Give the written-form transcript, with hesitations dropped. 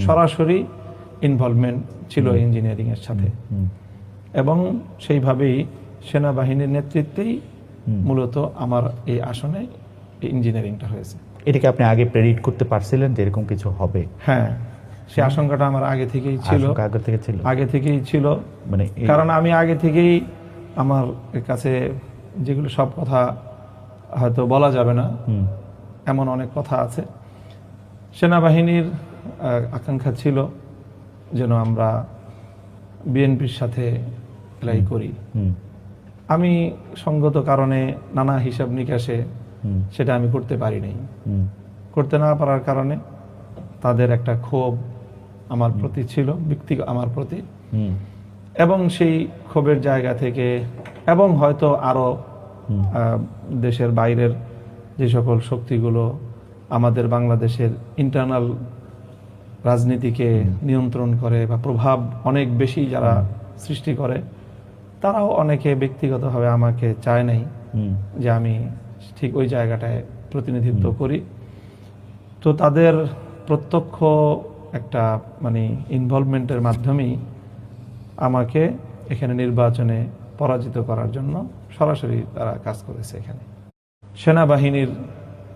সরাসরি ইনভলভমেন্ট ছিল ইঞ্জিনিয়ারিংয়ের সাথে, এবং সেইভাবেই সেনাবাহিনীর নেতৃত্বেই মূলত আমার এই আসনে ইঞ্জিনিয়ারিংটা হয়েছে। এটাকে আপনি আগে প্রেডিক্ট করতে পারছিলেন যে এরকম কিছু হবে? হ্যাঁ, সে আশঙ্কাটা আমার আগে থেকেই ছিল। আগে থেকেই ছিল, মানে কারণ আমি আগে থেকেই আমার কাছে যেগুলো সব কথা হয়তো বলা যাবে না, এমন অনেক কথা আছে। সেনাবাহিনীর আকাঙ্ক্ষা ছিল যেন আমরা বিএনপির সাথে এলাই করি। আমি সঙ্গত কারণে নানা হিসাব নিকাশে সেটা আমি করতে পারি নাই। করতে না পারার কারণে তাদের একটা ক্ষোভ আমার প্রতি ছিল, আমার প্রতি, এবং সেই ক্ষোভের জায়গা থেকে এবং হয়তো আরো দেশের বাইরের যে সকল শক্তিগুলো আমাদের বাংলাদেশের ইন্টারনাল রাজনীতিকে নিয়ন্ত্রণ করে বা প্রভাব অনেক বেশি যারা সৃষ্টি করে, তারাও অনেকে ব্যক্তিগতভাবে আমাকে চায় নাই যে আমি ঠিক ওই জায়গাটায় প্রতিনিধিত্ব করি। তো তাদের প্রত্যক্ষ একটা মানে ইনভলভমেন্টের মাধ্যমেই আমাকে এখানে নির্বাচনে পরাজিত করার জন্য সরাসরি তারা কাজ করেছে। এখানে সেনাবাহিনীর